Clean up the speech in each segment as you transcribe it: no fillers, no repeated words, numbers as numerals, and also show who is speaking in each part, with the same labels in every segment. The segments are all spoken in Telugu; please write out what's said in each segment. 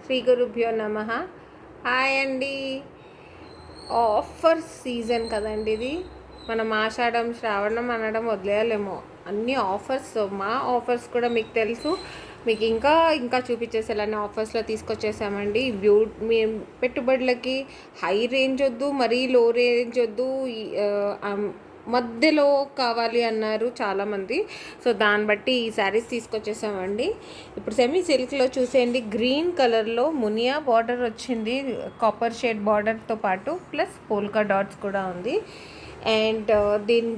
Speaker 1: శ్రీ గురుభ్యో నమః. హాయ్ అండి. ఆఫర్ సీజన్ కదండి ఇది. మనం ఆషాఢం శ్రావణం అనడం వదిలేయలేమో. అన్ని ఆఫర్స్, మా ఆఫర్స్ కూడా మీకు తెలుసు. మీకు ఇంకా ఇంకా చూపించేసేలానే ఆఫర్స్లో తీసుకొచ్చేసామండి. మీ పెట్టుబడులకి హై రేంజ్ వద్దు, మరీ లో రేంజ్ వద్దు, మధ్యలో కావాలి అన్నారు చాలామంది. సో దాన్ని బట్టి ఈ శారీస్ తీసుకొచ్చేసామండి. ఇప్పుడు సెమీ సిల్క్లో చూసేయండి, గ్రీన్ కలర్లో మునియా బార్డర్ వచ్చింది, కాపర్ షేడ్ బార్డర్తో పాటు ప్లస్ పోల్కా డాట్స్ కూడా ఉంది. అండ్ దీని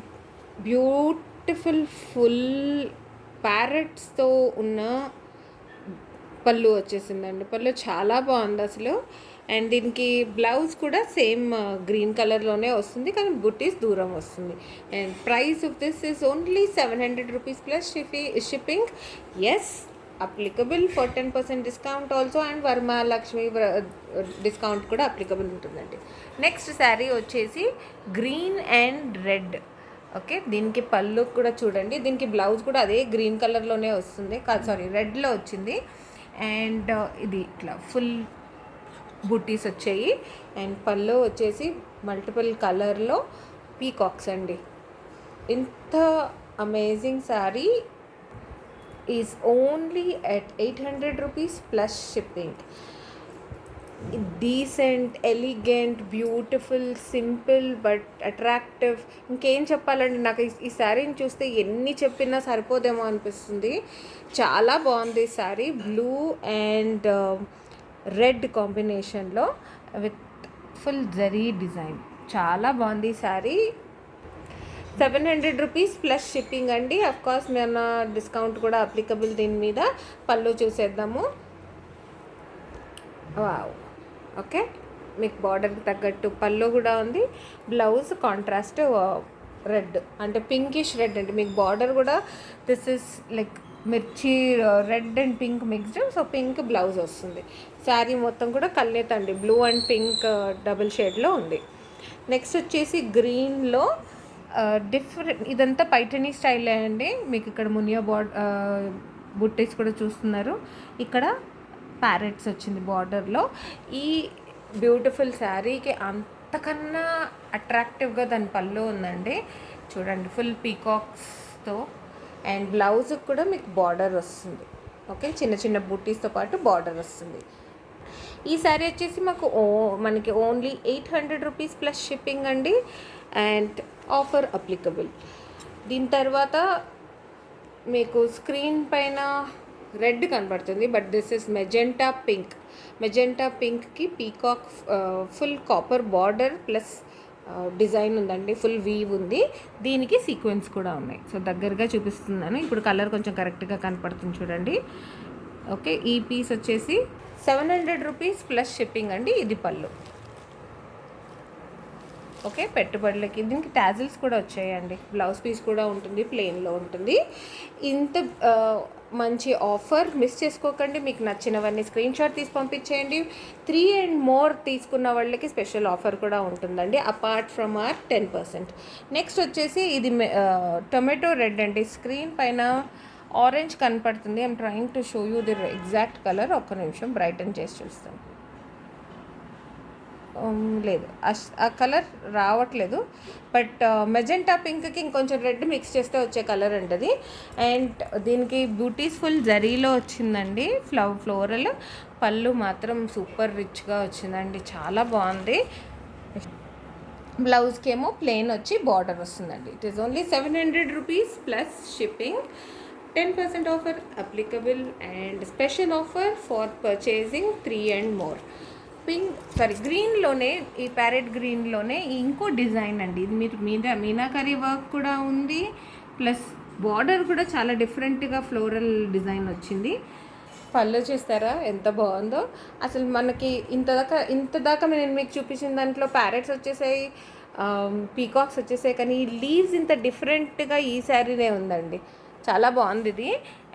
Speaker 1: బ్యూటిఫుల్ ఫుల్ ప్యారెట్స్తో ఉన్న పళ్ళు వచ్చేసిందండి. పళ్ళు చాలా బాగుంది అసలు. అండ్ దీనికి బ్లౌజ్ కూడా సేమ్ గ్రీన్ కలర్లోనే వస్తుంది, కానీ బుట్టీస్ దూరం వస్తుంది. And price of this is only 700 rupees plus shipping. Yes, applicable for 10% discount also, and Varamahalakshmi discount కూడా అప్లికబుల్ ఉంటుందండి. నెక్స్ట్ శారీ వచ్చేసి గ్రీన్ అండ్ రెడ్. ఓకే, దీనికి పళ్ళు కూడా చూడండి. దీనికి బ్లౌజ్ కూడా అదే గ్రీన్ కలర్లోనే వస్తుంది, రెడ్లో వచ్చింది. అండ్ ఇది ఇట్లా ఫుల్ బుట్టీస్ వచ్చాయి. అండ్ పళ్ళు వచ్చేసి మల్టిపుల్ కలర్లో పీకాక్స్ అండి. ఇంత amazing sari is only at 800 rupees plus shipping. Decent, elegant, beautiful, simple but attractive. ఇంకేం చెప్పాలండి, నాకు ఈ శారీని చూస్తే ఎన్ని చెప్పినా సరిపోదేమో అనిపిస్తుంది. చాలా బాగుంది ఈ శారీ. బ్లూ అండ్ రెడ్ కాంబినేషన్లో విత్ ఫుల్ జరీ డిజైన్. చాలా బాగుంది ఈ శారీ. 700 రూపీస్ ప్లస్ షిప్పింగ్ అండి. అఫ్కోర్స్ మన డిస్కౌంట్ కూడా అప్లికబుల్ దీని మీద. పళ్ళు చూసేద్దాము. వావ్, ఓకే, మీకు బార్డర్కి తగ్గట్టు పళ్ళు కూడా ఉంది. బ్లౌజ్ కాంట్రాస్ట్ రెడ్, అంటే పింకిష్ రెడ్ అండి. మీకు బార్డర్ కూడా దిస్ ఇస్ లైక్ మిర్చి red and pink mixed, so pink blouse వస్తుంది. శారీ మొత్తం కూడా కల్నేత అండి, బ్లూ అండ్ పింక్ డబుల్ షేడ్లో ఉంది. నెక్స్ట్ వచ్చేసి గ్రీన్లో డిఫరెంట్, ఇదంతా పైటనీ స్టైలే అండి. మీకు ఇక్కడ మునియా బుట్టీస్ కూడా చూస్తున్నారు. ఇక్కడ ప్యారెట్స్ వచ్చింది బార్డర్లో. ఈ బ్యూటిఫుల్ శారీకి అంతకన్నా అట్రాక్టివ్గా దాని పళ్ళు ఉందండి. చూడండి, ఫుల్ పీకాక్స్తో. అండ్ బ్లౌజ్కి కూడా మీకు బార్డర్ వస్తుంది. ఓకే, చిన్న చిన్న బూటీస్తో పాటు బార్డర్ వస్తుంది. ఈ శారీ వచ్చేసి మనకి ఓన్లీ 800 రూపీస్ ప్లస్ షిప్పింగ్ అండి. And offer applicable. దీని తర్వాత మీకు స్క్రీన్ పైన రెడ్ కనబడుతుంది, but this is magenta pink. Magenta పింక్కి peacock full copper border plus design ఉందండి, ఫుల్ వీవ్ ఉంది. దీనికి సీక్వెన్స్ కూడా ఉన్నాయి. సో దగ్గరగా చూపిస్తున్నాను. ఇప్పుడు కలర్ కొంచెం కరెక్ట్గా కనపడుతుంది చూడండి. ఓకే, ఈ పీస్ వచ్చేసి 700 రూపీస్ ప్లస్ షిప్పింగ్ అండి. ఇది పళ్ళు. ఓకే, పెట్టుబడులకి దీనికి టాజిల్స్ కూడా వచ్చాయండి. బ్లౌజ్ పీస్ కూడా ఉంటుంది, ప్లెయిన్లో ఉంటుంది. ఇంత మంచి ఆఫర్ మిస్ చేసుకోకండి. మీకు నచ్చినవన్నీ స్క్రీన్ షాట్ తీసి పంపించేయండి. 3 and more తీసుకున్న వాళ్ళకి స్పెషల్ ఆఫర్ కూడా ఉంటుందండి, అపార్ట్ ఫ్రమ్ ఆర్ 10%. నెక్స్ట్ వచ్చేసి ఇది టొమాటో రెడ్ అండి. స్క్రీన్ పైన ఆరెంజ్ కనపడుతుంది. I'm trying to show you the exact colour. ఒక్క నిమిషం బ్రైటన్ చేసి చూస్తాను. లేదు, ఆ కలర్ రావట్లేదు. బట్ మెజెంటా పింక్కి ఇంకొంచెం రెడ్ మిక్స్ చేస్తే వచ్చే కలర్ అంటది. అండ్ దీనికి బ్యూటిఫుల్ జరీలో వచ్చిందండి, ఫ్లోరల్. పళ్ళు మాత్రం సూపర్ రిచ్గా వచ్చిందండి, చాలా బాగుంది. బ్లౌజ్కి ఏమో ప్లెయిన్ వచ్చి బార్డర్ వస్తుందండి. It is only 700 rupees plus shipping. 10% offer applicable and special offer for purchasing 3 and more. గ్రీన్లోనే, ఈ ప్యారెట్ గ్రీన్లోనే ఇంకో డిజైన్ అండి. ఇది మీరు మీనాకరీ వర్క్ కూడా ఉంది, ప్లస్ బార్డర్ కూడా చాలా డిఫరెంట్గా ఫ్లోరల్ డిజైన్ వచ్చింది. పళ్ళు చూస్తారా ఎంత బాగుందో అసలు. మనకి ఇంతదాకా నేను మీకు చూపించిన దాంట్లో ప్యారెట్స్ వచ్చేసాయి, పీకాక్స్ వచ్చేసాయి, కానీ ఈ లీవ్స్ ఇంత డిఫరెంట్గా ఈ శారీనే ఉందండి. చాలా బాగుంది ఇది.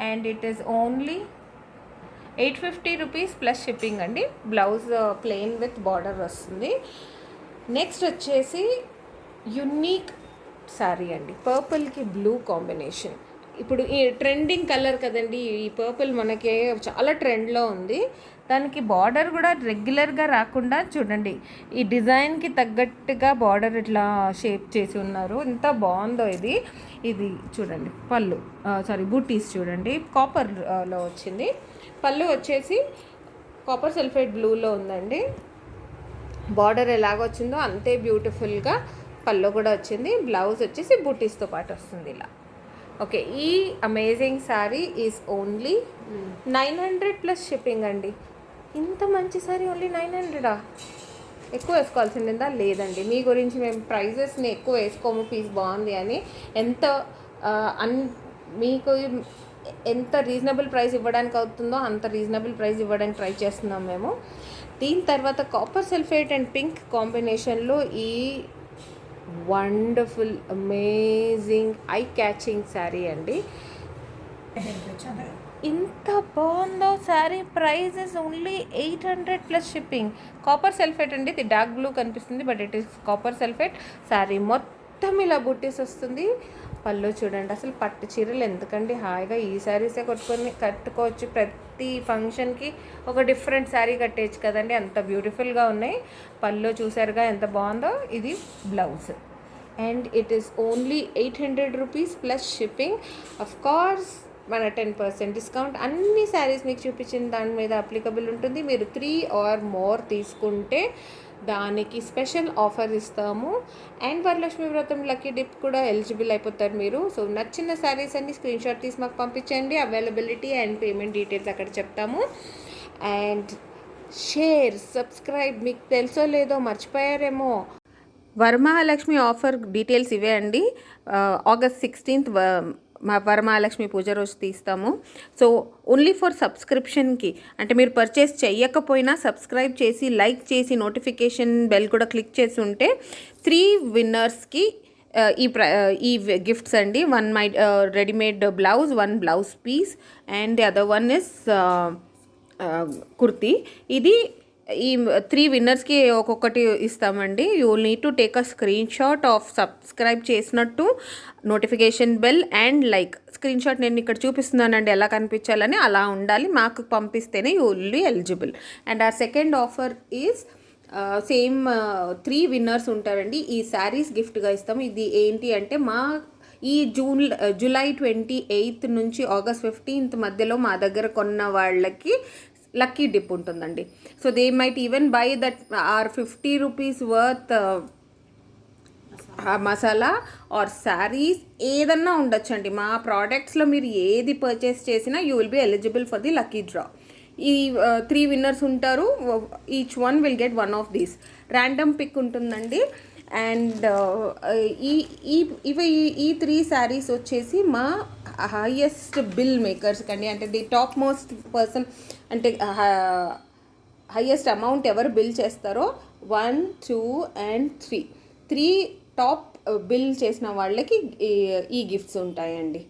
Speaker 1: And it is only 850 rupees plus shipping అండి. బ్లౌజ్ ప్లెయిన్ విత్ బార్డర్ వస్తుంది. నెక్స్ట్ వచ్చేసి యునీక్ శారీ అండి, పర్పుల్కి బ్లూ కాంబినేషన్. ఇప్పుడు ఈ ట్రెండింగ్ కలర్ కదండి, ఈ పర్పుల్ మనకి చాలా ట్రెండ్లో ఉంది. దానికి బార్డర్ కూడా రెగ్యులర్గా రాకుండా చూడండి, ఈ డిజైన్కి తగ్గట్టుగా బార్డర్ ఇట్లా షేప్ చేసి ఉన్నారు. ఎంత బాగుందో ఇది. ఇది చూడండి పళ్ళు, సారీ బూటీస్ చూడండి, కాపర్లో వచ్చింది. పళ్ళు వచ్చేసి కాపర్ సల్ఫేట్ బ్లూలో ఉందండి. బార్డర్ ఎలాగొచ్చిందో అంతే బ్యూటిఫుల్గా పళ్ళు కూడా వచ్చింది. బ్లౌజ్ వచ్చేసి బూటీస్తో పాటు వస్తుంది ఇలా. ఓకే, ఈ amazing sari is only 900 plus shipping అండి. ఇంత మంచి శారీ ఓన్లీ 900. ఎక్కువ వేసుకోవాల్సిందా? లేదండి, మీ గురించి మేము ప్రైజెస్ని ఎక్కువ వేసుకోము, పీస్ బాగుంది అని. ఎంత మీకు ఎంత రీజనబుల్ ప్రైస్ ఇవ్వడానికి అవుతుందో అంత రీజనబుల్ ప్రైస్ ఇవ్వడానికి ట్రై చేస్తున్నాం మేము. దీని తర్వాత కాపర్ సల్ఫేట్ అండ్ పింక్ కాంబినేషన్లో ఈ wonderful amazing I catching sari అండి. ఇంత బాగుందో sari. Price is only 800 plus shipping. Copper sulphate అండి, ఇది డార్క్ బ్లూ కనిపిస్తుంది but it is copper sulphate. Sari మొత్తం ఇలా బుట్టీస్ వస్తుంది. పళ్ళు చూడండి, అసలు పట్టు చీరలు ఎందుకండి, హాయిగా ఈ శారీసే కట్టుకోవచ్చు. ప్రతి ఫంక్షన్కి ఒక డిఫరెంట్ శారీ కట్టేయచ్చు కదండి, అంత బ్యూటిఫుల్గా ఉన్నాయి. పళ్ళు చూసారుగా ఎంత బాగుందో. ఇది blouse and it is only 800 rupees plus shipping. Of course మన 10% డిస్కౌంట్ అన్ని శారీస్ మీకు చూపించిన దాని మీద అప్లికబుల్ ఉంటుంది. మీరు 3 or more తీసుకుంటే దానికి స్పెషల్ ఆఫర్ ఇస్తాము. అండ్ వరలక్ష్మి వ్రతం లక్కీ డిప్ కూడా ఎలిజిబుల్ అయిపోతారు మీరు. సో నచ్చిన శారీస్ అన్ని స్క్రీన్ షాట్ తీసి మాకు పంపించండి. అవైలబిలిటీ అండ్ పేమెంట్ డీటెయిల్స్ అక్కడ చెప్తాము. అండ్ షేర్, సబ్స్క్రైబ్, మీకు తెలుసో లేదో మర్చిపోయారేమో, వరమహాలక్ష్మి ఆఫర్ డీటెయిల్స్ ఇవే అండి. ఆగస్ట్ 16th మా వరమహాలక్ష్మి పూజ రోజు తీస్తాము. సో ఓన్లీ ఫర్ సబ్స్క్రిప్షన్కి, అంటే మీరు పర్చేస్ చేయకపోయినా సబ్స్క్రైబ్ చేసి లైక్ చేసి నోటిఫికేషన్ బెల్ కూడా క్లిక్ చేసి ఉంటే 3 విన్నర్స్కి ఈ గిఫ్ట్స్ అండి. 1 my readymade blouse, 1 blouse piece and the other 1 is kurti. ఇది ఈ 3 విన్నర్స్కి ఒక్కొక్కటి ఇస్తామండి. You will need to take a screenshot of subscribe చేసినట్టు, notification bell and like. Screenshot నేను ఇక్కడ చూపిస్తున్నానండి ఎలా కనిపించాలని, అలా ఉండాలి. మాకు పంపిస్తేనే you will be eligible. And ఆ second offer is same 3 winners ఉంటారండి. ఈ శారీస్ గిఫ్ట్గా ఇస్తాము. ఇది ఏంటి అంటే, ఈ జూలై 28th నుంచి ఆగస్ట్ 15th మధ్యలో మా దగ్గర కొన్న వాళ్ళకి లక్కీ డిప్ ఉంటుందండి. So they might even buy that or 50 rupees worth masala or saris ఏదన్నా ఉండొచ్చండి. మా ప్రోడక్ట్స్లో మీరు ఏది పర్చేస్ చేసినా you will be eligible for the lucky draw. ఈ 3 విన్నర్స్ ఉంటారు. Each one will get 1 of these. Random pick ఉంటుందండి. అండ్ ఈ 3 శారీస్ వచ్చేసి మా హైయెస్ట్ బిల్ మేకర్స్ కండి. అంటే ది టాప్ మోస్ట్ పర్సన్, అంటే హైయెస్ట్ అమౌంట్ ఎవరు బిల్ చేస్తారో 1, 2 and 3 టాప్ బిల్ చేసిన వాళ్ళకి ఈ గిఫ్ట్స్ ఉంటాయండి.